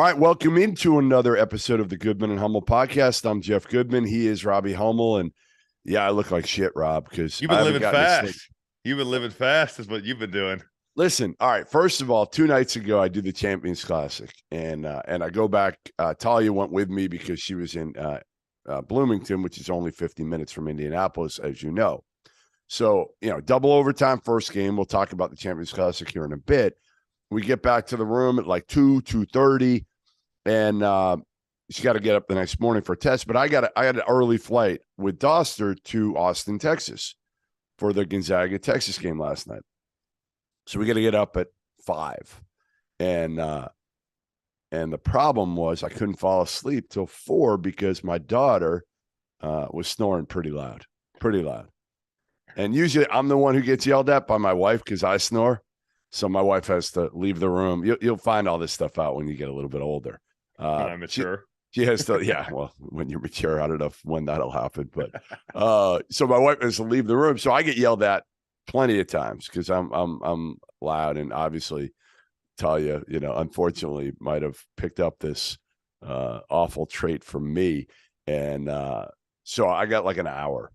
right, welcome into another episode of the Goodman and Hummel podcast. I'm Jeff Goodman. He is Robbie Hummel, and yeah, I look like shit, Rob, because you've been living fast. You've been living fast is what you've been doing. Listen, all right. First of all, 2 nights ago, I did the Champions Classic, and I go back. Talia went with me because she was in Bloomington, which is only 50 minutes from Indianapolis, as you know. So, double overtime first game. We'll talk about the Champions Classic here in a bit. We get back to the room at like 2:30, and she got to get up the next morning for a test. But I had an early flight with Doster to Austin, Texas, for the Gonzaga Texas game last night. So we got to get up at 5, and the problem was I couldn't fall asleep till 4 because my daughter was snoring pretty loud. And usually I'm the one who gets yelled at by my wife because I snore. So my wife has to leave the room. You'll find all this stuff out when you get a little bit older. When I'm mature. She has to, yeah. Well, when you're mature, I don't know when that'll happen. But so my wife has to leave the room. So I get yelled at plenty of times because I'm loud, and obviously Talia, unfortunately might have picked up this awful trait from me. And so I got like an hour.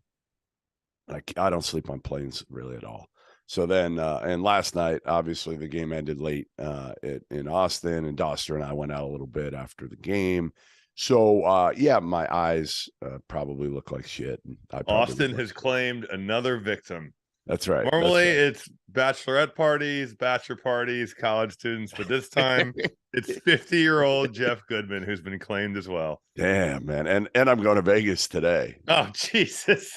I don't sleep on planes really at all. So then, and last night, obviously, the game ended late in Austin, and Doster and I went out a little bit after the game. So, yeah, my eyes probably look like shit. Austin has claimed another victim. That's right. Normally, it's bachelorette parties, bachelor parties, college students, but this time it's 50-year-old Jeff Goodman who's been claimed as well. Damn, man. And I'm going to Vegas today. Oh, Jesus.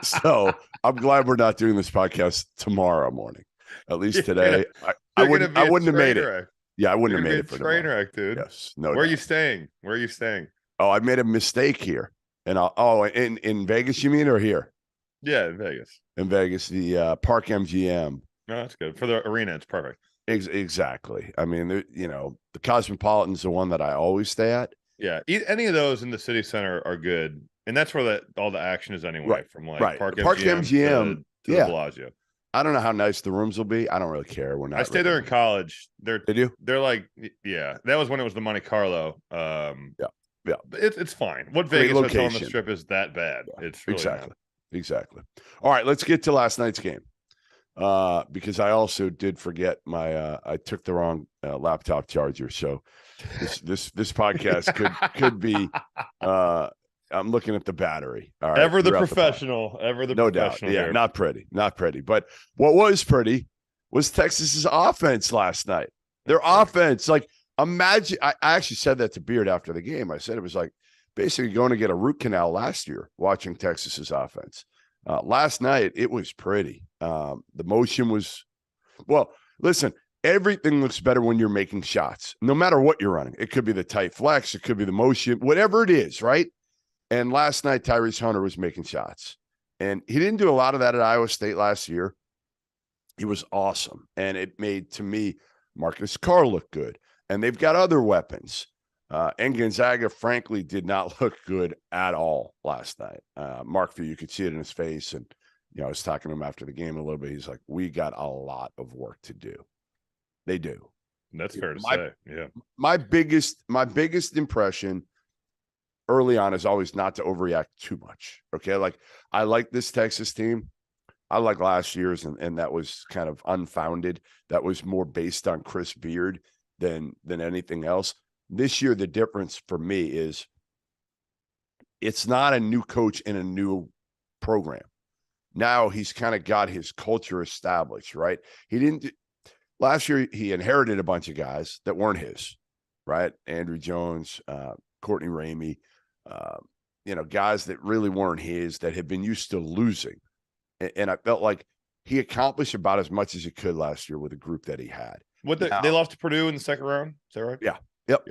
So I'm glad we're not doing this podcast tomorrow morning. At least today, I wouldn't have made it. Yeah, I wouldn't have made it for train wreck, dude. Yes, no. Where are you staying? Oh, I made a mistake here, and in Vegas, you mean, or here? Yeah, in Vegas. In Vegas, the Park MGM. No, that's good for the arena. It's perfect. Exactly. I mean, the Cosmopolitan's the one that I always stay at. Yeah, any of those in the city center are good. And that's where all the action is anyway, right. From like right. Park MGM to the Bellagio. I don't know how nice the rooms will be. I don't really care. I stayed there in college. Did you? They're like, yeah. That was when it was the Monte Carlo. Yeah. It's fine. What Vegas hotel on the Strip is that bad? Yeah. It's really exactly. All right, let's get to last night's game. Because I also did forget I took the wrong laptop charger. So this podcast could be. I'm looking at the battery. All right, ever the professional. No doubt. Yeah, not pretty. But what was pretty was Texas's offense last night. Their offense, like, imagine. I actually said that to Beard after the game. I said it was like basically going to get a root canal last year watching Texas's offense. Last night it was pretty. The motion was, well, listen. Everything looks better when you're making shots, no matter what you're running. It could be the tight flex, it could be the motion, whatever it is, right? And last night, Tyrese Hunter was making shots. And he didn't do a lot of that at Iowa State last year. He was awesome. And it made, to me, Marcus Carr look good. And they've got other weapons. And Gonzaga, frankly, did not look good at all last night. Mark, you could see it in his face. And, I was talking to him after the game a little bit. He's like, we got a lot of work to do. They do. That's fair to say. Yeah. My biggest impression early on is always not to overreact too much. Okay. Like, I like this Texas team. I like last year's, and that was kind of unfounded. That was more based on Chris Beard than anything else. This year, the difference for me is it's not a new coach in a new program. Now he's kind of got his culture established, right? Last year, he inherited a bunch of guys that weren't his, right? Andrew Jones, Courtney Ramey, guys that really weren't his, that had been used to losing. And I felt like he accomplished about as much as he could last year with the group that he had. They lost to Purdue in the second round? Is that right? Yeah. Yep.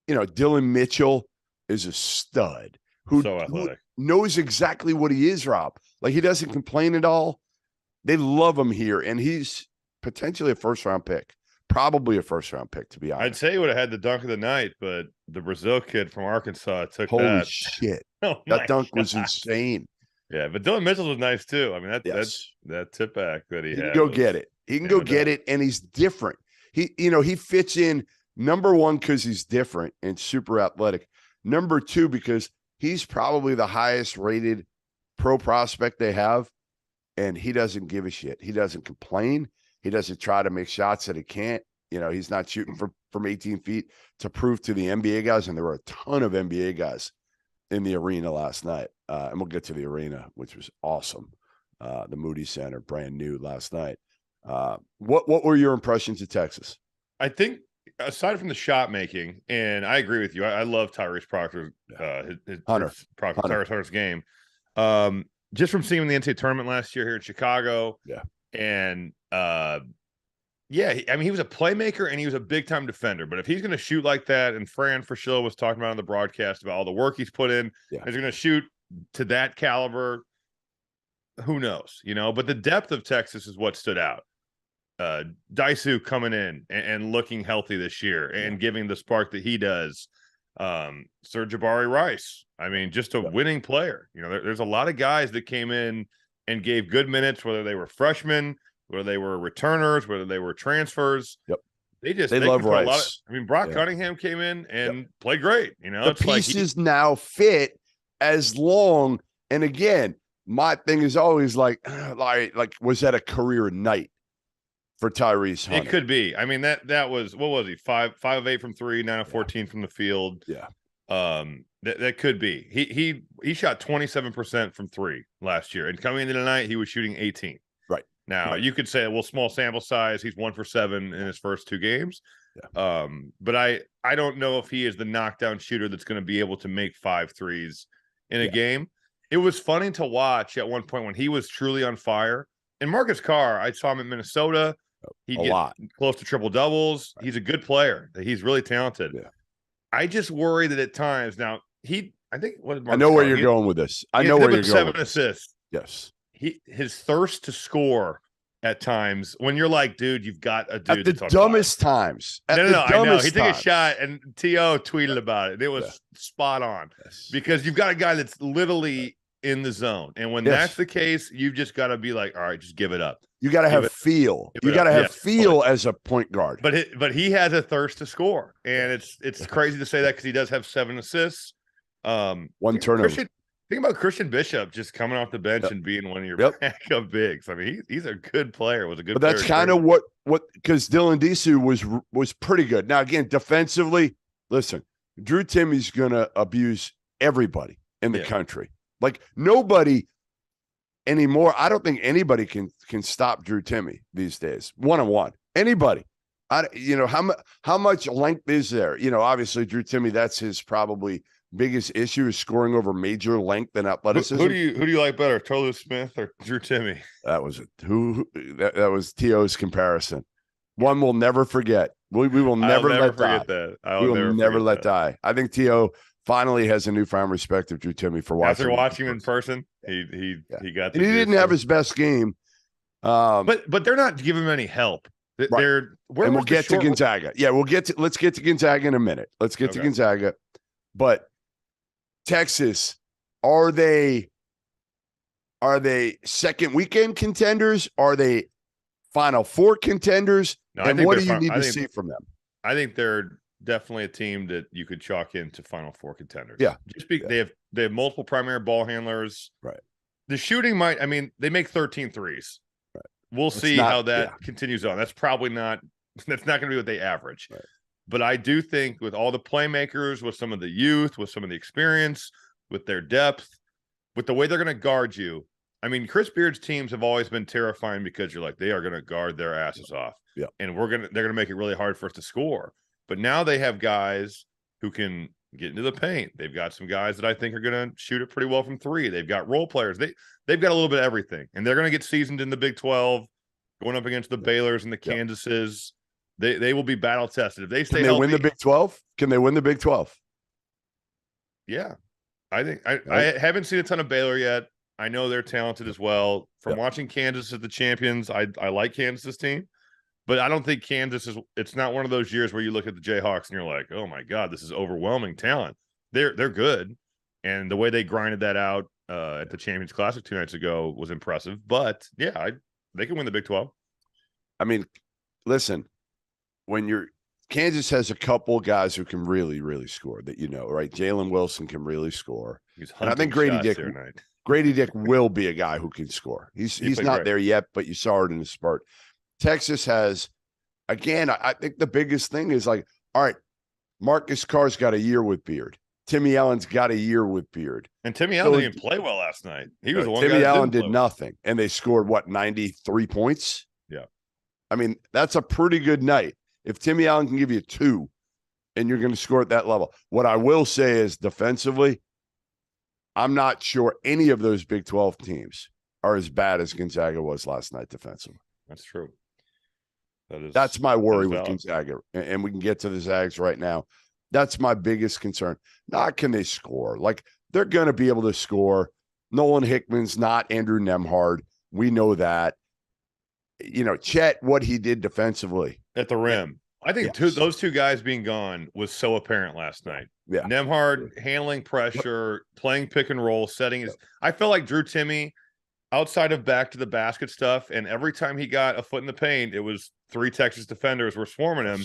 Yeah. Dylan Mitchell is a stud who knows exactly what he is, Rob. Like, he doesn't complain at all. They love him here, and he's potentially a first-round pick. Probably a first-round pick, to be honest. I'd say he would have had the dunk of the night, but the Brazil kid from Arkansas took Holy that. Shit. That dunk was insane. Yeah, but Dylan Mitchell was nice, too. I mean, that tip back that he had. He can go get it. He can go get it, and he's different. He fits in Number one, because he's different and super athletic. Number two, because he's probably the highest rated pro prospect they have, and he doesn't give a shit. He doesn't complain. He doesn't try to make shots that he can't. He's not shooting from 18 feet to prove to the NBA guys, and there were a ton of NBA guys in the arena last night. And we'll get to the arena, which was awesome. The Moody Center, brand new last night. What were your impressions of Texas? I think aside from the shot making, and I agree with you, I love Tyrese Proctor's Hunter's game. Just from seeing him in the NCAA tournament last year here in Chicago. Yeah. And he was a playmaker and he was a big time defender. But if he's going to shoot like that, and Fran Fraschilla was talking about on the broadcast about all the work he's put in, he's going to shoot to that caliber. Who knows, But the depth of Texas is what stood out. Daisu coming in and looking healthy this year and giving the spark that he does. Sir Jabari Rice, just a winning player. There's a lot of guys that came in and gave good minutes, whether they were freshmen, whether they were returners, whether they were transfers. Yep. They love Rice. Brock Cunningham came in and played great. The pieces now fit as long. And again, my thing is always like, was that a career night for Tyrese Hunter? It could be. That was, what was he? 5 of 8 from 3, 9 of 14 from the field. Yeah. That could be. He shot 27% from 3 last year, and coming into the night, he was shooting 18. Right. Now you could say, well, small sample size. He's 1 for 7 in his first 2 games. Yeah. But I don't know if he is the knockdown shooter that's going to be able to make 5 threes in a game. It was funny to watch at one point when he was truly on fire. And Marcus Carr, I saw him in Minnesota. He get close to triple doubles. Right. He's a good player. He's really talented. Yeah. I just worry that at times now I know where you're going with this. I know where you're going. 7 assists. Yes. His thirst to score at times when you're like, dude, you've got a dude at the dumbest times. No, I know. He took a shot and T.O. tweeted about it. It was spot on because you've got a guy that's literally in the zone. And when that's the case, you've just got to be like, all right, just give it up. You got to have feel. You got to have feel as a point guard. But he has a thirst to score. And it's crazy to say that because he does have 7 assists. 1 turnover. Think about Christian Bishop just coming off the bench and being one of your backup bigs. He's a good player. Was a good. But that's kind of what because Dylan Disu was pretty good. Now again, defensively, listen, Drew Timmy's gonna abuse everybody in the country. Like nobody anymore. I don't think anybody can stop Drew Timmy these days. 1-on-1, anybody. How much length is there? Obviously Drew Timmy. That's his probably biggest issue is scoring over major length and athleticism. Who do you like better, Tolu Smith or Drew Timmy? That was that was T.O.'s comparison. One we'll never forget. We will never let die. We will never let die. I think T.O. finally has a newfound respect of Drew Timmy for watching. After watching him in person, he got. And he didn't have his best game. But they're not giving him any help. And we'll get to Gonzaga. Yeah, let's get to Gonzaga in a minute. Let's get to Gonzaga. But Texas, are they second weekend contenders? Are they Final Four contenders? No, and what do you need to see from them? I think they're definitely a team that you could chalk into Final Four contenders. Yeah. They have multiple primary ball handlers. Right. The shooting they make 13 threes. Right. We'll see how that continues on. That's not going to be what they average. Right. But I do think with all the playmakers, with some of the youth, with some of the experience, with their depth, with the way they're going to guard you. Chris Beard's teams have always been terrifying because you're like, they are going to guard their asses off. Yeah. And they're going to make it really hard for us to score. But now they have guys who can get into the paint. They've got some guys that I think are going to shoot it pretty well from 3. They've got role players. They've got a little bit of everything. And they're going to get seasoned in the Big 12, going up against the Baylors and the Kansases. They will be battle tested. If they stay healthy, win the Big 12? Can they win the Big 12? Yeah. I think I haven't seen a ton of Baylor yet. I know they're talented as well. From watching Kansas as the champions, I like Kansas' team. But I don't think Kansas it's not one of those years where you look at the Jayhawks and you're like, oh my God, this is overwhelming talent. They're good. And the way they grinded that out at the Champions Classic 2 nights ago was impressive. But they can win the Big 12. Listen. When you're Kansas has a couple guys who can really, really score that right? Jalen Wilson can really score. And I think Grady Dick will be a guy who can score. He's not there yet, but you saw it in the spurt. Texas has, again, I think the biggest thing is all right, Marcus Carr's got a year with Beard. Timmy Allen's got a year with Beard. And Timmy Allen didn't even play well last night. He was the one. Timmy Allen did nothing. And they scored, 93 points? Yeah. I mean, that's a pretty good night. If Timmy Allen can give you 2 and you're going to score at that level. What I will say is defensively, I'm not sure any of those Big 12 teams are as bad as Gonzaga was last night defensively. That's true. That's my worry with Gonzaga. And we can get to the Zags right now. That's my biggest concern. Not can they score. They're going to be able to score. Nolan Hickman's not Andrew Nembhard. We know that. Chet, what he did defensively. At the rim. I think those two guys being gone was so apparent last night. Yeah. Nembhard handling pressure, playing pick and roll, setting his. I felt like Drew Timme, outside of back to the basket stuff, and every time he got a foot in the paint, it was 3 Texas defenders were swarming him.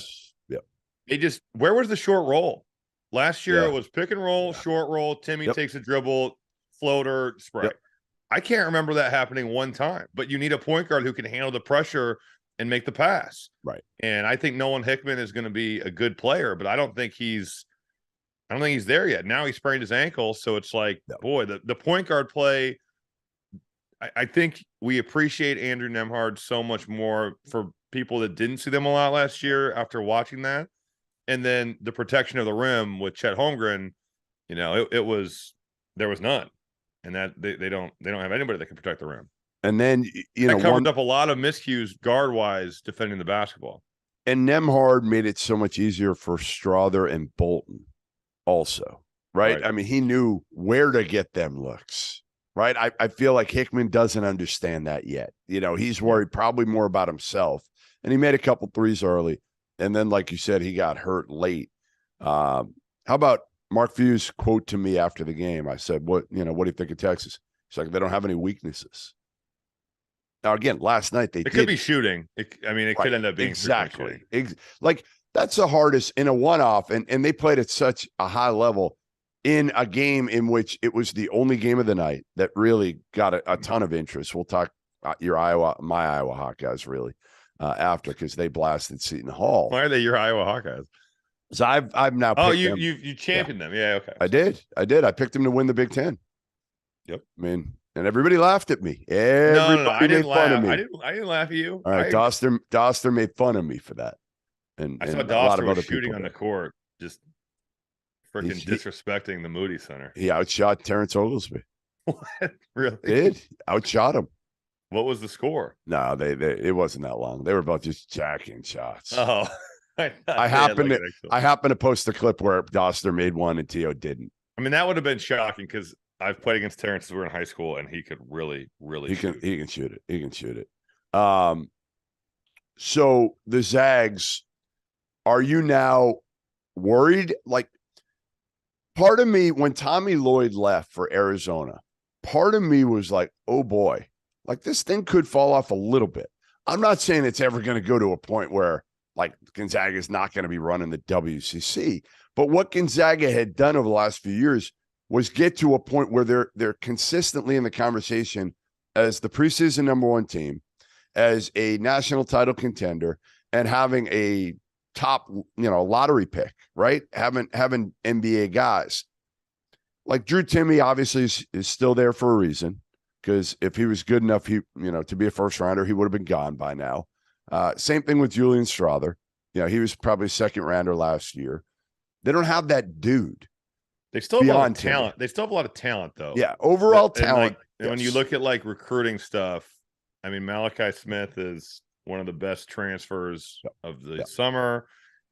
Yeah. Where was the short roll? Last year it was pick and roll, short roll, Timme takes a dribble, floater, spray. I can't remember that happening one time, but you need a point guard who can handle the pressure and make the pass. Right. And I think Nolan Hickman is going to be a good player, but I don't think he's there yet. Now he sprained his ankle. So it's boy, the point guard play, I think we appreciate Andrew Nembhard so much more for people that didn't see them a lot last year after watching that. And then the protection of the rim with Chet Holmgren, there was none. And that they don't have anybody that can protect the rim. And then, that covered up a lot of miscues guard-wise defending the basketball. And Nembhard made it so much easier for Strother and Bolton also, right? I mean, he knew where to get them looks, right? I feel like Hickman doesn't understand that yet. He's worried probably more about himself. And he made a couple threes early. And then, like you said, he got hurt late. How about Mark Few's quote to me after the game? I said, what do you think of Texas? He's like, they don't have any weaknesses. Now, again, last night it could be shooting. It could end up being exactly. That's the hardest in a one-off, and they played at such a high level in a game in which it was the only game of the night that really got a ton of interest. We'll talk my Iowa Hawkeyes really after, because they blasted Seton Hall. Why are they your Iowa Hawkeyes? So I've now. Oh, you championed them. Yeah, okay. I did. I picked them to win the Big Ten. Yep. And everybody laughed at me. Everybody made fun of me. I didn't laugh at you. All right, Doster made fun of me for that. And I saw Doster was shooting on the court, just freaking disrespecting the Moody Center. He outshot Terrence Oglesby. What? Really? Did outshot him. What was the score? No, it wasn't that long. They were both just jacking shots. Oh, I happened to post a clip where Doster made one and T.O. didn't. That would have been shocking because I've played against Terrence since we were in high school, and he could really, really shoot. He can shoot it. He can shoot it. So the Zags, are you now worried? Part of me, when Tommy Lloyd left for Arizona, part of me was like, oh boy, this thing could fall off a little bit. I'm not saying it's ever going to go to a point where Gonzaga is not going to be running the WCC, but what Gonzaga had done over the last few years was get to a point where they're consistently in the conversation as the preseason number 1 team, as a national title contender, and having a top, lottery pick, right? Having NBA guys. Drew Timme obviously is still there for a reason, because if he was good enough, to be a first rounder, he would have been gone by now. Same thing with Julian Strother. He was probably a second rounder last year. They don't have that dude. They still have a lot of talent. They still have a lot of talent, though. Yeah, overall talent. When you look at recruiting stuff, Malachi Smith is one of the best transfers of the summer.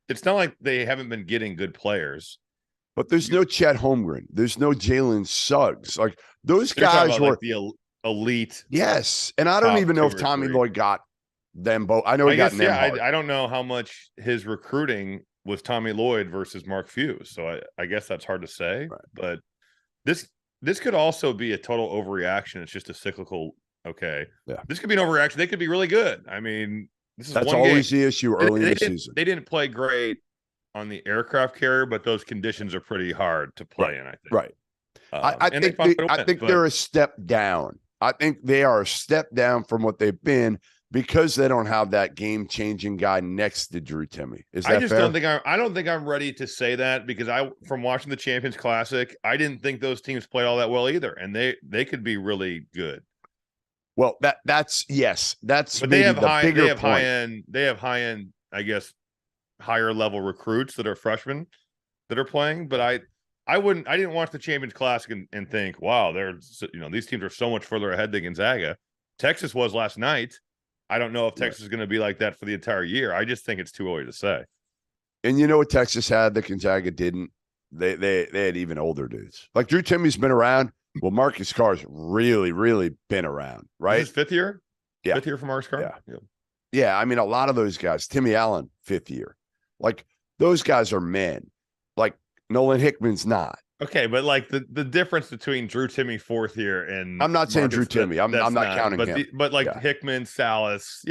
It's not like they haven't been getting good players. But there's no Chet Holmgren. There's no Jalen Suggs. Those guys were the elite. Yes, and I don't even know if Tommy Lloyd got them both. I know he got them. Yeah, I don't know how much his recruiting was Tommy Lloyd versus Mark Few. So I guess that's hard to say. Right. But this could also be a total overreaction. It's just a cyclical. Okay. Yeah. This could be an overreaction. They could be really good. That's always the issue early in the season. They didn't play great on the aircraft carrier, but those conditions are pretty hard to play in, I think. Right. I think they're a step down. I think they are a step down from what they've been because they don't have that game-changing guy next to Drew Timme. Is that fair? I don't think I'm ready to say that because from watching the Champions Classic, I didn't think those teams played all that well either, and they could be really good. Well, that's but they have high end, I guess, higher level recruits that are freshmen that are playing, but I didn't watch the Champions Classic and think, wow, these teams are so much further ahead than Gonzaga. Texas was last night. I don't know if Texas is going to be like that for the entire year. I just think it's too early to say. And you know what Texas had that Gonzaga didn't? They had even older dudes. Like Drew Timme's been around. Well, Marcus Carr's really, really been around, right? This is fifth year? Yeah. Fifth year for Marcus Carr? Yeah. I mean, a lot of those guys, Timmy Allen, fifth year. Like, those guys are men. Like, Nolan Hickman's not. Okay, but like the difference between Drew Timme fourth year and I'm not saying Drew Timme. I'm not counting him. But Hickman, Salas,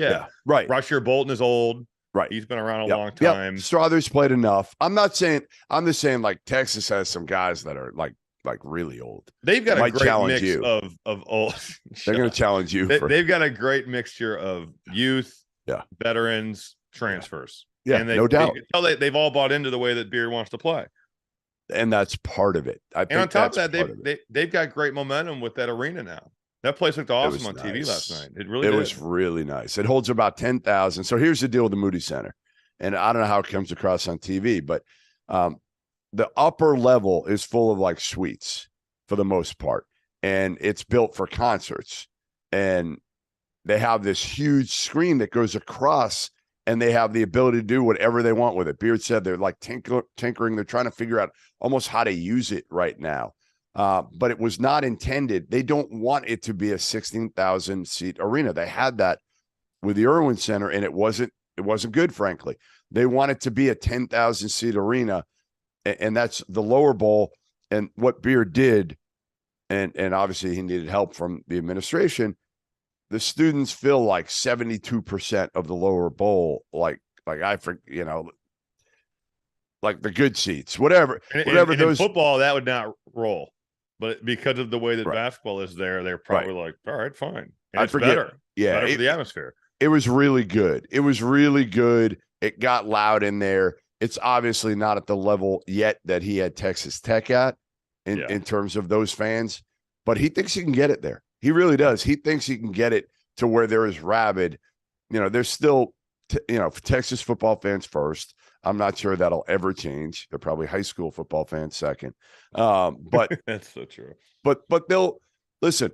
right. Rusher Bolton is old. Right. He's been around a long time. Strother's played enough. I'm just saying like Texas has some guys that are like really old. They've got a great mix of old. They're going to challenge you. They've got a great mixture of youth, veterans, transfers. Yeah, and no doubt. They've all bought into the way that Beard wants to play. And that's part of it. And on top of that, they've got great momentum with that arena now. That place looked awesome on TV last night. It was really nice. It holds about 10,000. So here's the deal with the Moody Center. And I don't know how it comes across on TV, but the upper level is full of like suites for the most part. And it's built for concerts. And they have this huge screen that goes across, and they have the ability to do whatever they want with it. Beard said they're like tinkering. They're trying to figure out almost how to use it right now. But it was not intended. They don't want it to be a 16,000 seat arena. They had that with the Irwin Center, and it wasn't good, frankly. They want it to be a 10,000 seat arena, and that's the lower bowl. And what Beard did, and obviously he needed help from the administration. The students fill like 72% of the lower bowl, like the good seats, whatever. In football, that would not roll, but because of the way that basketball is there, they're probably like, all right, fine. And it's better. Yeah, better for the atmosphere. It was really good. It got loud in there. It's obviously not at the level yet that he had Texas Tech at in terms of those fans, but he thinks he can get it there. He really does. He thinks he can get it to where there is rabid. There's still, Texas football fans first. I'm not sure that'll ever change. They're probably high school football fans second. But that's so true. But they'll listen.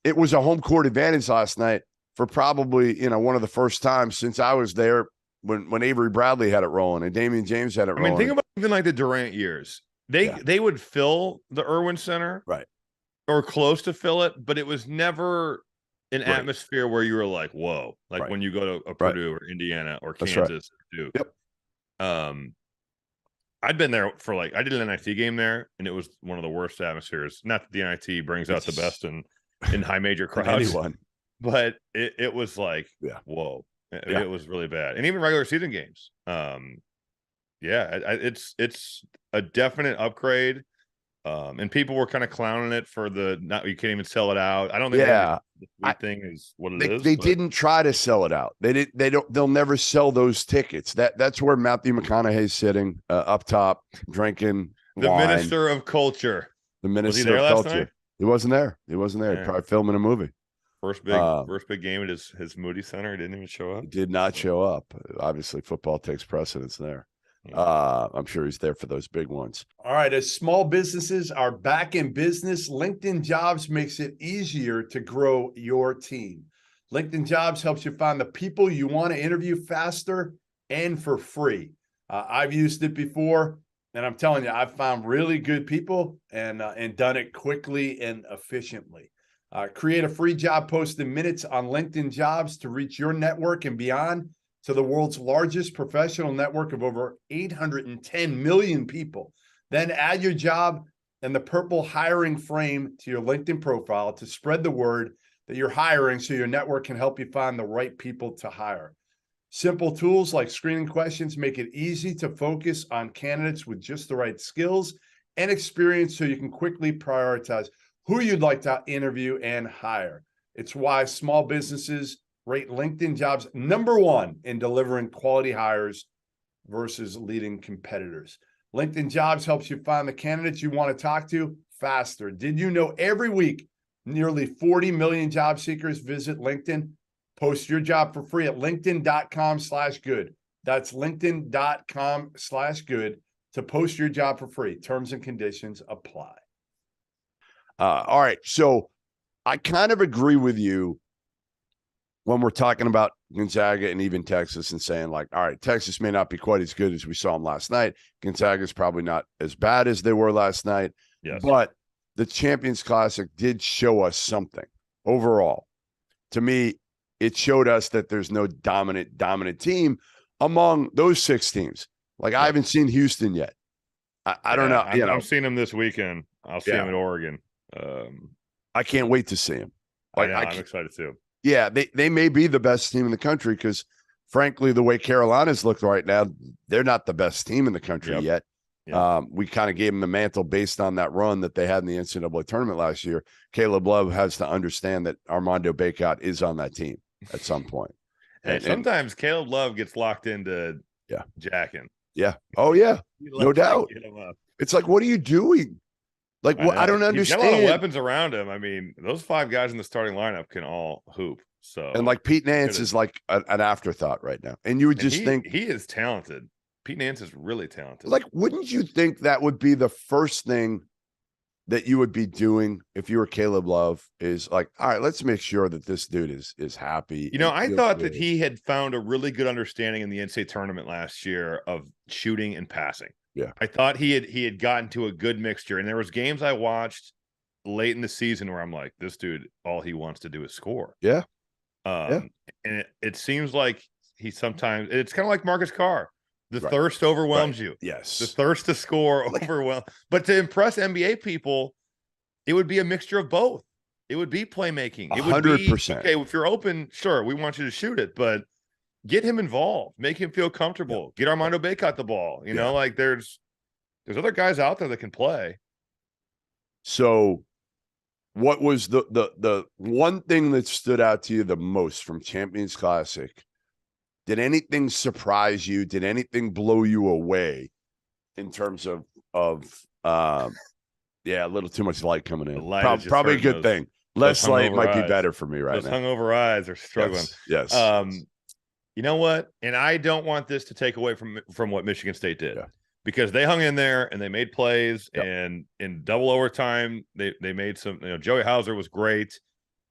It was a home court advantage last night for probably one of the first times since I was there when Avery Bradley had it rolling and Damian James had it rolling. I mean, think about even like the Durant years. They would fill the Irwin Center, right, or close to fill it, but it was never an atmosphere where you were like, whoa, like when you go to a Purdue or Indiana or Kansas or Duke. Yep. I'd been there for I did an NIT game there, and it was one of the worst atmospheres. Not that the NIT brings out the best in high major crowds, but it was like, whoa, it was really bad. And even regular season games. It's a definite upgrade. And people were kind of clowning it for you can't even sell it out. I don't think the thing is what it is. They didn't try to sell it out. They'll never sell those tickets. That's where Matthew McConaughey's sitting up top drinking the wine. Minister of Culture. The Minister of Culture. Night? He wasn't there. Yeah. Probably filming a movie. First big game at his Moody Center. He didn't even show up. He did not show up. Obviously, football takes precedence there. I'm sure he's there for those big ones. All right. As small businesses are back in business, LinkedIn Jobs makes it easier to grow your team. LinkedIn Jobs helps you find the people you want to interview faster and for free. I've used it before, and I'm telling you, I've found really good people and done it quickly and efficiently. Create a free job post in minutes on LinkedIn Jobs to reach your network and beyond to the world's largest professional network of over 810 million people. Then add your job and the purple hiring frame to your LinkedIn profile to spread the word that you're hiring so your network can help you find the right people to hire. Simple tools like screening questions make it easy to focus on candidates with just the right skills and experience so you can quickly prioritize who you'd like to interview and hire. It's why small businesses rate LinkedIn Jobs #1 in delivering quality hires versus leading competitors. LinkedIn Jobs helps you find the candidates you want to talk to faster. Did you know every week, nearly 40 million job seekers visit LinkedIn? Post your job for free at linkedin.com/good. That's linkedin.com/good to post your job for free. Terms and conditions apply. All right. So I kind of agree with you when we're talking about Gonzaga and even Texas and saying like, all right, Texas may not be quite as good as we saw them last night. Gonzaga is probably not as bad as they were last night. Yes. But the Champions Classic did show us something overall. To me, it showed us that there's no dominant team among those 6 teams. Like I haven't seen Houston yet. I don't know. I'm seeing them this weekend. I'll see them in Oregon. I can't wait to see them. Like I'm excited too. Yeah, they may be the best team in the country because, frankly, the way Carolina's looked right now, they're not the best team in the country yet. Yep. We kind of gave them the mantle based on that run that they had in the NCAA tournament last year. Caleb Love has to understand that Armando Bacot is on that team at some point. And sometimes Caleb Love gets locked into jacking. Yeah. Oh, yeah. No doubt. It's like, what are you doing? Like, I don't understand. He's got a lot of weapons around him. I mean, those 5 guys in the starting lineup can all hoop. So, and like Pete Nance is like an afterthought right now. And you would just think he is talented. Pete Nance is really talented. Like, wouldn't you think that would be the first thing that you would be doing if you were Caleb Love? Is like, all right, let's make sure that this dude is happy. You know, I thought that he had found a really good understanding in the NCAA tournament last year of shooting and passing. Yeah, I thought he had gotten to a good mixture, and there was games I watched late in the season where I'm like, this dude, all he wants to do is score. Yeah, and it seems like he sometimes it's kind of like Marcus Carr. The thirst overwhelms you. Yes, the thirst to score overwhelms. But to impress NBA people, it would be a mixture of both. It would be playmaking. It would 100%. Okay, if you're open, sure, we want you to shoot it, but get him involved, make him feel comfortable. Get Armando Bacot the ball. You know, like there's other guys out there that can play. So, what was the one thing that stood out to you the most from Champions Classic? Did anything surprise you? Did anything blow you away in terms of a little too much light coming in? Probably a good thing. Less light might be better for me right now. Those hungover eyes are struggling. Yes. You know what? And I don't want this to take away from what Michigan State did, because they hung in there and they made plays, and in double overtime they made some. You know, Joey Hauser was great.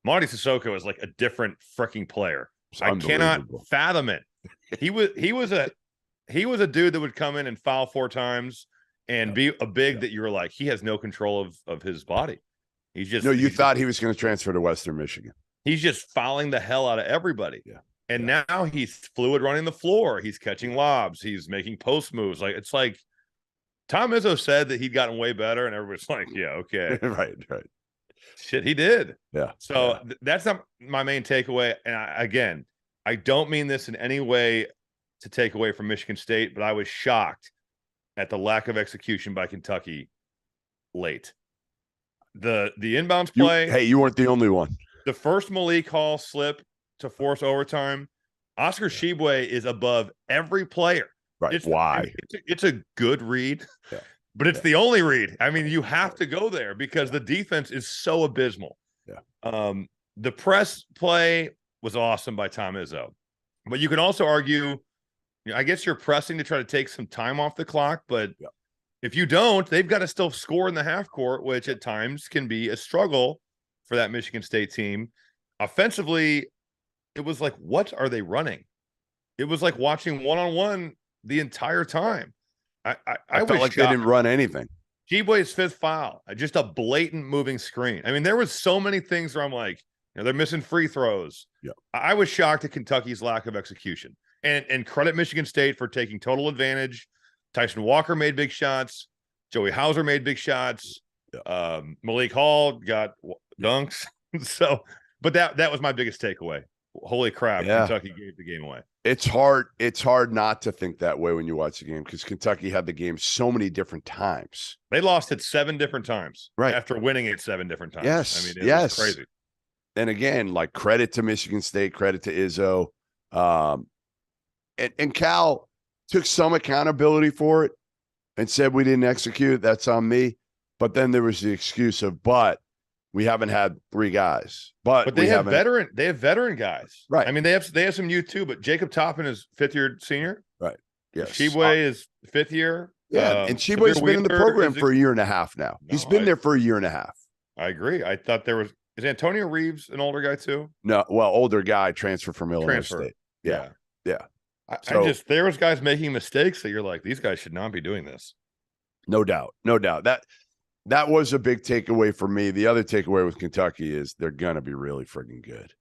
Monty Sissoko is like a different freaking player. I cannot fathom it. He was a dude that would come in and foul 4 times and be a big that you were like, he has no control of his body. He's just he was going to transfer to Western Michigan. He's just fouling the hell out of everybody. Yeah. And now he's fluid running the floor. He's catching lobs. He's making post moves. Like, it's like Tom Izzo said that he'd gotten way better, and everybody's like, yeah, okay. Right. Shit, he did. Yeah. So that's not my main takeaway. And I don't mean this in any way to take away from Michigan State, but I was shocked at the lack of execution by Kentucky late. The inbounds play. You weren't the only one. The first Malik Hall slip to force overtime. Oscar Tshiebwe is above every player. Right. Why? It's a good read, but it's the only read. I mean, you have to go there because the defense is so abysmal. Yeah. The press play was awesome by Tom Izzo, but you can also argue, I guess you're pressing to try to take some time off the clock, but if you don't, they've got to still score in the half court, which at times can be a struggle for that Michigan State team. Offensively, it was like, what are they running? It was like watching one-on-one the entire time. I felt like they didn't run anything. Tshiebwe's 5th foul, just a blatant moving screen. I mean, there was so many things where I'm like, they're missing free throws. Yeah. I was shocked at Kentucky's lack of execution, and credit Michigan State for taking total advantage. Tyson Walker made big shots. Joey Hauser made big shots. Malik Hall got dunks. So, but that was my biggest takeaway. holy crap, Kentucky gave the game away. It's hard not to think that way when you watch the game because Kentucky had the game so many different times. They lost it 7 different times, right? After winning it 7 different times. Yes, I mean, it was crazy. And again, like credit to Michigan State, credit to Izzo, and Cal took some accountability for it and said we didn't execute. That's on me. But then there was the excuse of, but we haven't had 3 guys. But they have veteran guys. Right. I mean, they have some youth too, but Jacob Toppin is 5th-year senior. Right. Yes. Sheboy is 5th year. Yeah. And Sheboy's been in the program for a year and a half now. He's been there for a year and a half. I agree. I thought is Antonio Reeves an older guy too? No, well, older guy transferred from Illinois State. Yeah. There was guys making mistakes that you're like, these guys should not be doing this. No doubt. That was a big takeaway for me. The other takeaway with Kentucky is they're going to be really friggin' good.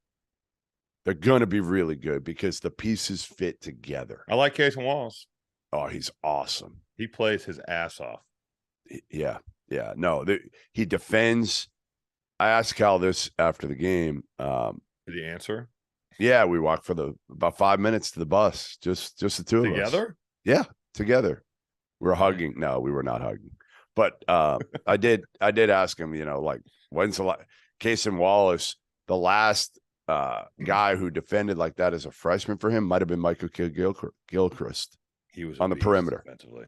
They're going to be really good because the pieces fit together. I like Casey Wallace. Oh, he's awesome. He plays his ass off. Yeah. No, he defends. I asked Cal this after the game. Did he answer? Yeah, we walked for about 5 minutes to the bus, just the two of us. Together? Yeah, together. We were hugging. No, we were not hugging. But I did ask him, like, when's the Casey Wallace, the last guy who defended like that as a freshman for him might have been Michael Gilchrist. He was on the perimeter. Defensively.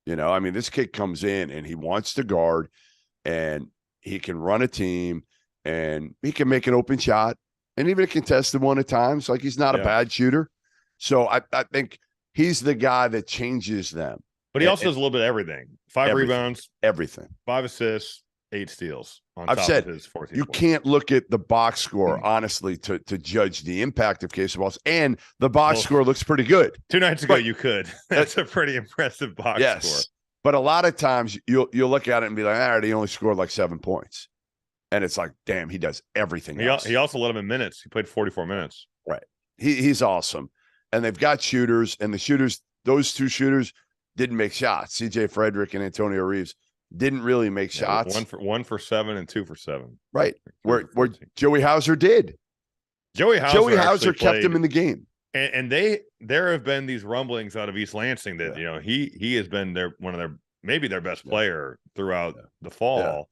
I mean, this kid comes in and he wants to guard and he can run a team and he can make an open shot and even a contested one at times. Like, he's not a bad shooter. So I think he's the guy that changes them. But he also does a little bit of everything. 5 rebounds, everything, 5 assists, 8 steals. I've said his 14 you points. Can't look at the box score honestly to judge the impact of Casey Wallace, and the box score looks pretty good. 2 nights ago, you could. That's a pretty impressive box score. But a lot of times you'll look at it and be like, all right, he only scored like 7 points, and it's like, damn, he does everything. He also led him in minutes. He played 44 minutes. Right. He's awesome, and they've got shooters, and the shooters, those 2 shooters, didn't make shots. CJ Frederick and Antonio Reeves didn't really make shots. 1 for 7 and 2 for 7. Right. Where Joey Hauser did. Joey Hauser kept him in the game. And there have been these rumblings out of East Lansing that he has been maybe their best player throughout the fall.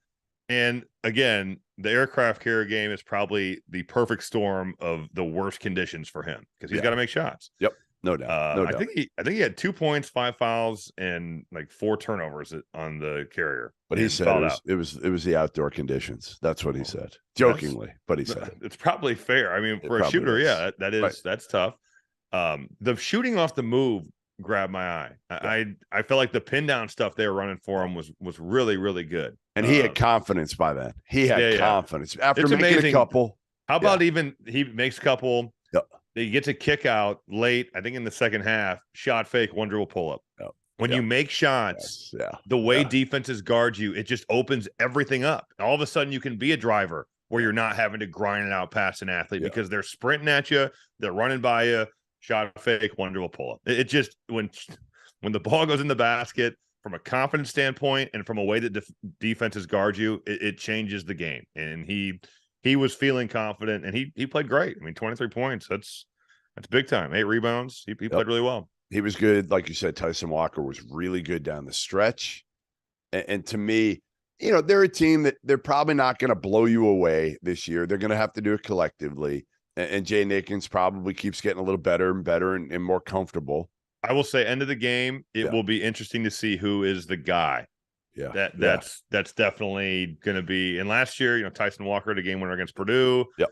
Yeah. And again, the aircraft carrier game is probably the perfect storm of the worst conditions for him because he's got to make shots. Yep. No doubt. I think he had 2 points, 5 fouls, and like 4 turnovers on the carrier. But he said it was the outdoor conditions. That's what he said, jokingly. But he said it's probably fair. I mean, for a shooter, that's tough. The shooting off the move grabbed my eye. I felt like the pin down stuff they were running for him was really, really good. And he had confidence by then. He had confidence after making amazing. A couple. How about even he makes a couple? He gets a kick out late, I think in the second half, shot fake, 1 dribble pull up. Yep. When you make shots, the way defenses guard you, it just opens everything up. All of a sudden you can be a driver where you're not having to grind it out past an athlete because they're sprinting at you, they're running by you, shot fake, 1 dribble pull up. It just, when the ball goes in the basket, from a confidence standpoint and from a way that defenses guard you, it changes the game. And he was feeling confident, and he played great. I mean, 23 points, that's big time. 8 rebounds. He played really well. He was good. Like you said, Tyson Walker was really good down the stretch. And to me, they're a team that they're probably not going to blow you away this year. They're going to have to do it collectively. And Jay Nakins probably keeps getting a little better and better and more comfortable. I will say, end of the game, it will be interesting to see who is the guy. Yeah, that's definitely going to be. And last year, Tyson Walker had a game winner against Purdue. Yep.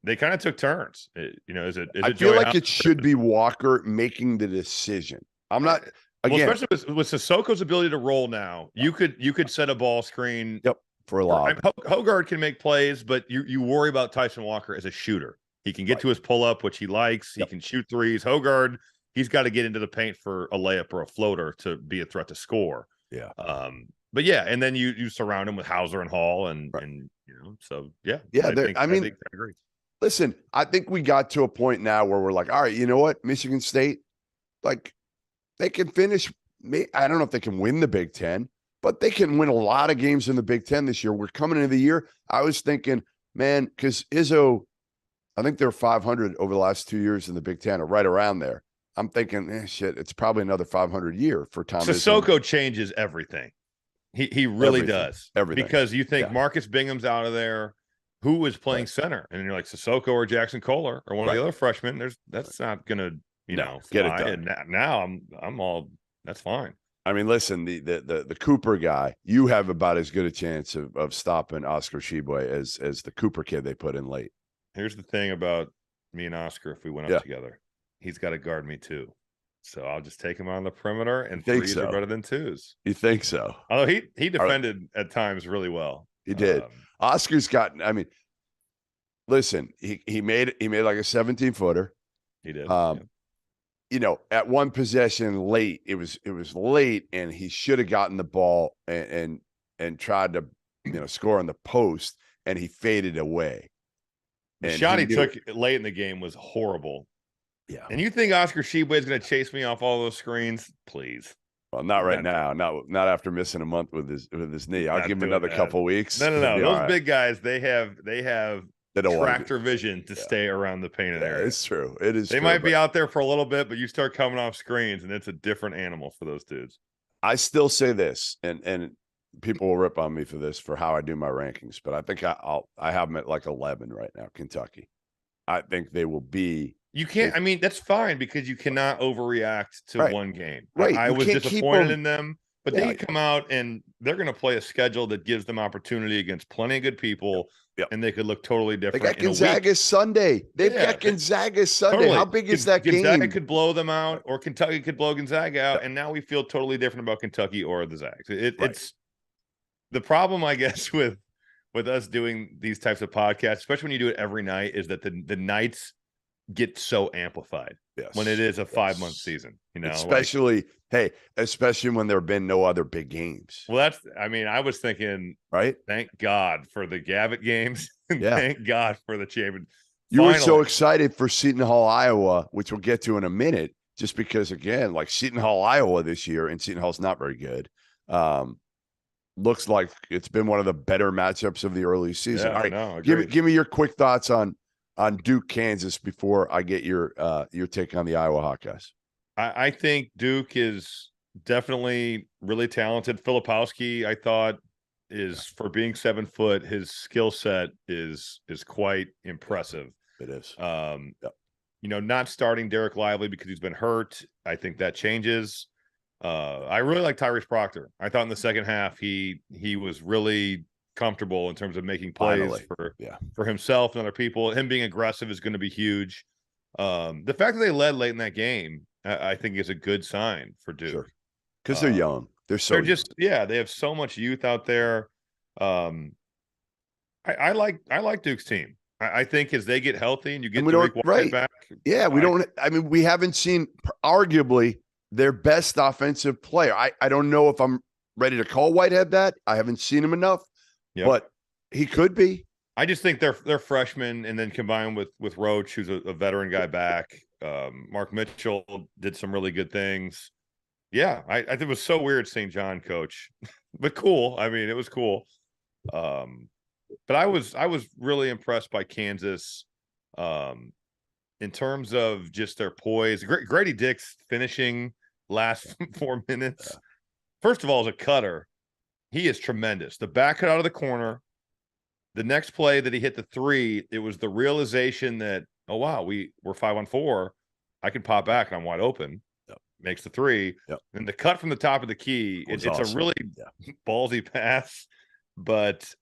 They kind of took turns. I feel like it should be Walker making the decision. I'm not again, especially with Sissoko's ability to roll now. You could set a ball screen. Yep, for a lob. Hogard can make plays, but you worry about Tyson Walker as a shooter. He can get to his pull up, which he likes. He can shoot threes. Hogard, he's got to get into the paint for a layup or a floater to be a threat to score. Yeah. But and then you surround him with Hauser and Hall and so yeah. I think I agree. Listen, I think we got to a point now where we're like, all right, you know what? Michigan State, like, they can finish. I don't know if they can win the Big Ten, but they can win a lot of games in the Big Ten this year. We're coming into the year. I was thinking, man, because Izzo, I think they're 500 over the last 2 years in the Big Ten, or right around there. I'm thinking, shit, it's probably another 500 year for Tom. Sissoko changes everything. He really does. Everything. Because you think Marcus Bingham's out of there. Who is playing center? And you're like Sissoko or Jackson Kohler or one of the other freshmen. That's not gonna, get it done. And now I'm all, that's fine. I mean, listen, the Cooper guy, you have about as good a chance of stopping Oscar Tshiebwe as the Cooper kid they put in late. Here's the thing about me and Oscar. If we went up together, he's got to guard me too. So I'll just take him on the perimeter, and threes are better than twos. You think so? Although he defended at times really well. He did. Oscar's gotten. I mean, listen, he made like a 17-footer. He did. At one possession late, it was late, and he should have gotten the ball and tried to score on the post, and he faded away. The shot he took late in the game was horrible. Yeah. And you think Oscar Tshiebwe is going to chase me off all those screens? Please. Well, not right now. Not after missing a month with his knee. I'll give him another couple weeks. No. Those big guys, they have tractor vision to stay around the painted area. It's true. It is. They might be out there for a little bit, but you start coming off screens, and it's a different animal for those dudes. I still say this, and people will rip on me for this, for how I do my rankings, but I think I have them at like 11 right now. Kentucky. I think they will be. You can't. I mean, that's fine because you cannot overreact to one game. Right. I was disappointed in them, but they can come out and they're going to play a schedule that gives them opportunity against plenty of good people, and they could look totally different. They got Gonzaga Sunday. They've got Gonzaga Sunday. Totally. How big is that game? Gonzaga could blow them out, or Kentucky could blow Gonzaga out, and now we feel totally different about Kentucky or the Zags. It's the problem, I guess, with us doing these types of podcasts, especially when you do it every night, is that the nights get so amplified when it is a 5-month season, especially when there have been no other big games. Well, I was thinking, thank God for the Gavitt games. Thank God for the champion. You were so excited for Seton Hall, Iowa, which we'll get to in a minute, just because, again, like Seton Hall, Iowa this year, and Seton Hall's not very good. Looks like it's been one of the better matchups of the early season. All right, give me your quick thoughts on Duke, Kansas before I get your take on the Iowa Hawkeyes. I think Duke is definitely really talented. Filipowski, I thought, is for being 7 foot, his skill set is quite impressive. It is. Not starting Derek Lively because he's been hurt. I think that changes. I really like Tyrese Proctor. I thought in the second half he was really comfortable in terms of making plays for himself and other people. Him being aggressive is going to be huge. The fact that they led late in that game, I think, is a good sign for Duke. Because they're young. They're they have so much youth out there. I like Duke's team. I think as they get healthy and you get Derek Whitehead back. Yeah, we haven't seen arguably their best offensive player. I don't know if I'm ready to call Whitehead that. I haven't seen him enough. Yep. But he could be. I just think they're freshmen, and then combined with Roach, who's a veteran guy back. Mark Mitchell did some really good things. Yeah, I think it was so weird seeing John coach, but cool. I mean, it was cool. But I was really impressed by Kansas in terms of just their poise. Grady Dick's finishing last 4 minutes. Yeah. First of all, as a cutter, he is tremendous. The back cut out of the corner. The next play that he hit the three, it was the realization that, oh, wow, we're 5-on-4. I can pop back and I'm wide open. Yep. Makes the three. Yep. And the cut from the top of the key, it's awesome. A really ballsy pass, but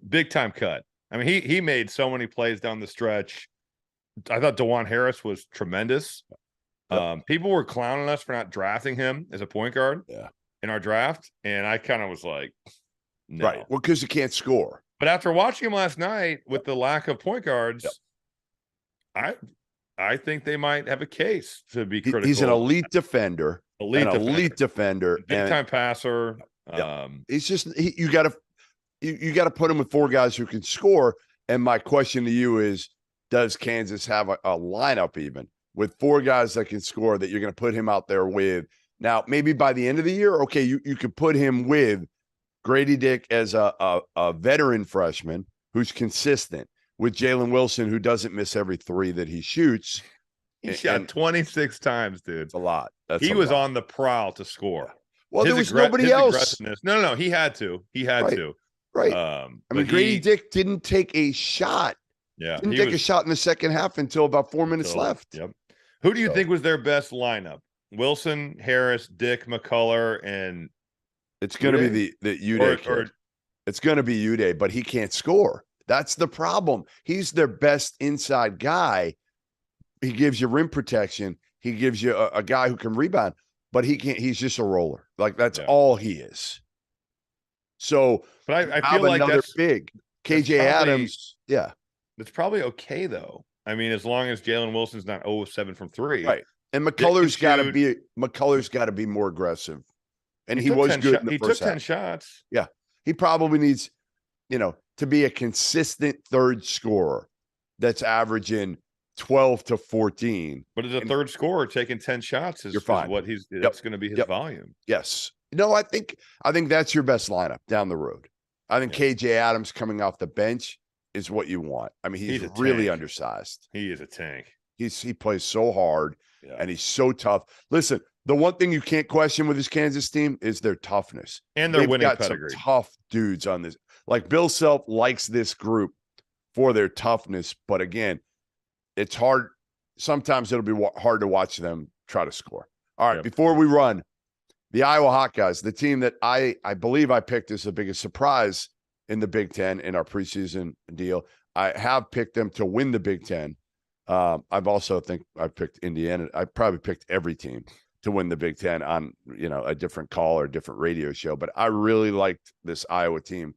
big time cut. I mean, he made so many plays down the stretch. I thought DeJuan Harris was tremendous. Yep. People were clowning us for not drafting him as a point guard. Yeah. In our draft, and I kind of was like, no. Right. Well, because you can't score. But after watching him last night with the lack of point guards, I think they might have a case to be critical. He's an elite defender. Elite defender. Big time passer. He's just you got to put him with 4 guys who can score. And my question to you is, does Kansas have a lineup even with 4 guys that can score that you're going to put him out there with? Now, maybe by the end of the year, okay, you could put him with Grady Dick as a veteran freshman who's consistent. with Jalen Wilson, who doesn't miss every three that he shoots. He shot 26 times, dude. It's a lot. He was on the prowl to score. Yeah. Well, there was nobody else. No, he had to. He had to. Right. I mean, Grady Dick didn't take a shot. Yeah. Didn't take a shot in the second half until about 4 minutes left. Yep. Who do you think was their best lineup? Wilson, Harris, Dick, McCullough, and it's going to be the Uday. It's going to be Uday, but he can't score. That's the problem. He's their best inside guy. He gives you rim protection. He gives you a guy who can rebound, but he can't. He's just a roller. Like that's all he is. So, but I feel like that's big KJ Adams. Yeah, it's probably okay though. I mean, as long as Jalen Wilson's not 0-7 from three, right? And McCullough's got to be more aggressive. And he was good in the first half. 10 shots. Yeah, he probably needs, to be a consistent third scorer that's averaging 12 to 14. But as a third scorer, taking 10 shots is what that's going to be his volume. Yes. No, I think that's your best lineup down the road. I think KJ Adams coming off the bench is what you want. I mean, he's really undersized. He is a tank. He plays so hard and he's so tough. Listen, the one thing you can't question with this Kansas team is their toughness. And their winning got pedigree. Some tough dudes on this. Like Bill Self likes this group for their toughness, but again, it's hard. Sometimes it'll be hard to watch them try to score. All right, before we run, the Iowa Hawkeyes, the team that I believe I picked as the biggest surprise in the Big Ten in our preseason deal. I have picked them to win the Big Ten. I've also think I picked Indiana. I probably picked every team to win the Big Ten on, a different call or a different radio show. But I really liked this Iowa team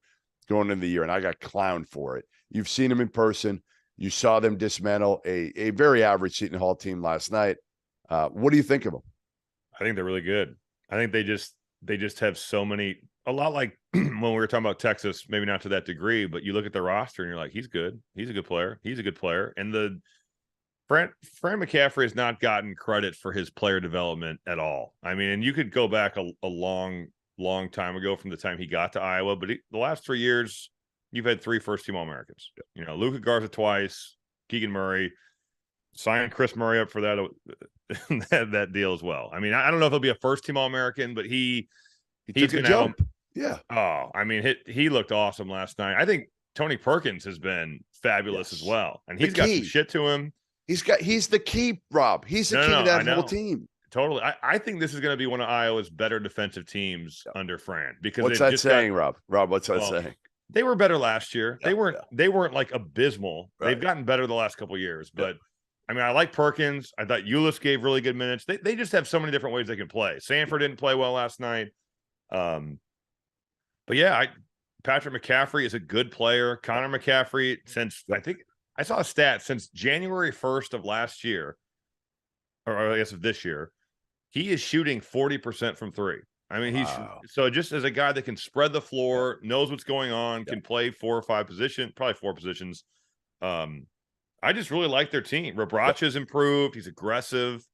going into the year, and I got clowned for it. You've seen them in person. You saw them dismantle a very average Seton Hall team last night. What do you think of them? I think they're really good. I think they just have so many, a lot like when we were talking about Texas, maybe not to that degree, but you look at the roster and you're like, he's good. He's a good player. He's a good player. And Fran McCaffrey has not gotten credit for his player development at all. I mean, and you could go back a long time ago from the time he got to Iowa, but the last 3 years, you've had 3 first-team All-Americans. Luka Garza twice, Keegan Murray, signed Chris Murray up for that deal as well. I mean, I don't know if he'll be a first-team All-American, but he's took a jump. Yeah. Oh, I mean, he looked awesome last night. I think Tony Perkins has been fabulous as well, and he's got some shit to him. He's the key, Rob. He's the key to that whole team. Totally. I think this is going to be one of Iowa's better defensive teams under Fran. Because what's that saying, Rob? Rob, what's that saying? They were better last year. They weren't like abysmal. Right. They've gotten better the last couple of years. But I mean, I like Perkins. I thought Ulis gave really good minutes. They just have so many different ways they can play. Sanford didn't play well last night. But yeah, Patrick McCaffrey is a good player. Connor McCaffrey, I think I saw a stat since January 1st of last year, or I guess of this year, he is shooting 40% from three. I mean, so just as a guy that can spread the floor, knows what's going on, can play 4 or 5 positions, probably 4 positions. I just really like their team. Rebracha's improved. He's aggressive,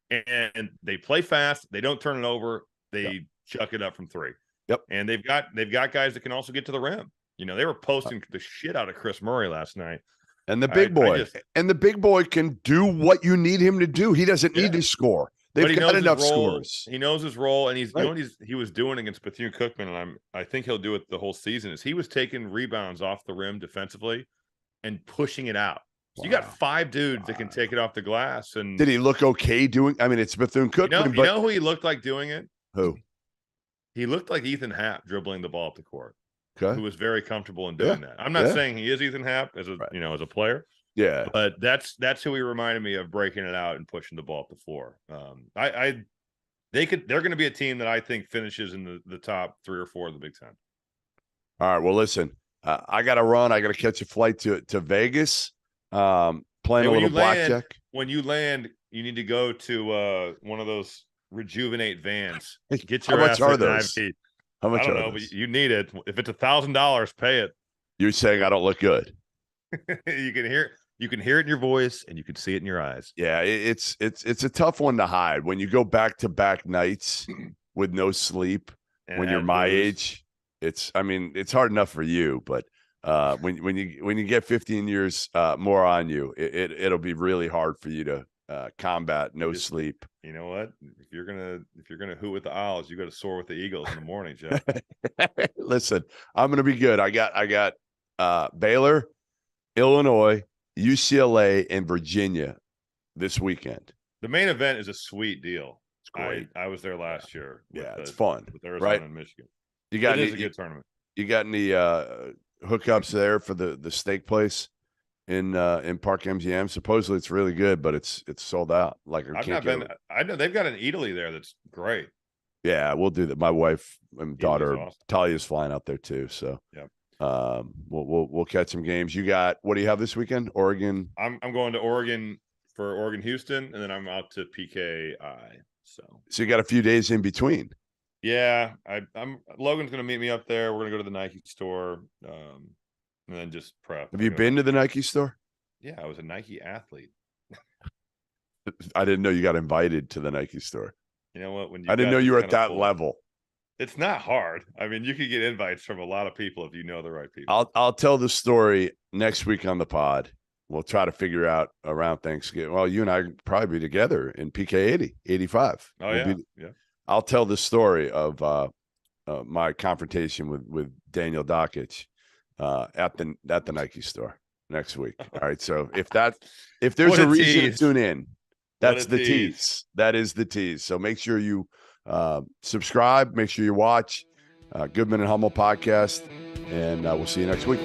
and they play fast. They don't turn it over. They chuck it up from 3. Yep. And they've got guys that can also get to the rim. They were posting the shit out of Chris Murray last night. And the big boy can do what you need him to do. He doesn't need to score. They've got enough scores. He knows his role, and he's he was doing against Bethune-Cookman, and I think he'll do it the whole season. Is he was taking rebounds off the rim defensively and pushing it out. So you got 5 dudes that can take it off the glass. And did he look okay doing? I mean, it's Bethune-Cookman. You know who he looked like doing it? Who? He looked like Ethan Happ dribbling the ball up the court. Okay. Who was very comfortable in doing that. I'm not saying he is Ethan Happ as a as a player. Yeah. But that's who he reminded me of, breaking it out and pushing the ball up the floor. They're going to be a team that I think finishes in the top 3 or 4 of the Big Ten. All right. Well, listen, I got to run. I got to catch a flight to Vegas. Playing a little blackjack. When you land, you need to go to one of those Rejuvenate vans. Get your How much are those? How much I don't know, but you need it. If it's $1,000, pay it. You're saying I don't look good. You can hear it in your voice, and you can see it in your eyes. Yeah, it's a tough one to hide when you go back-to-back nights with no sleep. And when you're my age, it's hard enough for you, but When you get 15 years more on you, it'll be really hard for you to combat no sleep. You know what? If you're gonna hoot with the Owls, you got to soar with the Eagles in the morning, Jeff. Listen, I'm gonna be good. I got Baylor, Illinois, UCLA, and Virginia this weekend. The main event is a sweet deal. It's great. I was there last year. It's fun. With Arizona right? and Michigan. It is a good tournament. You got any hookups there for the steak place in Park MGM? Supposedly it's really good, but it's sold out. Like I've not been. I know they've got an Italy there that's great. Yeah, we'll do that. My wife and daughter awesome. Talia's flying out there too. So yeah, we'll catch some games. You got what do you have this weekend? Oregon. I'm going to Oregon for Oregon Houston, and then I'm out to PKI. So you got a few days in between. Yeah, I'm Logan's going to meet me up there. We're going to go to the Nike store, and then just prep. Have you been to the Nike store? Yeah, I was a Nike athlete. I didn't know you got invited to the Nike store. You know what? I didn't know you were at that level. It's not hard. I mean, you could get invites from a lot of people if you know the right people. I'll tell the story next week on the pod. We'll try to figure out around Thanksgiving. Well, you and I probably be together in PK 85. Oh, yeah. I'll tell the story of my confrontation with Daniel Dockich at the Nike store next week. All right. So if there's a reason to tune in, that's the tease. That is the tease. So make sure you subscribe. Make sure you watch Goodman and Hummel podcast, and we'll see you next week.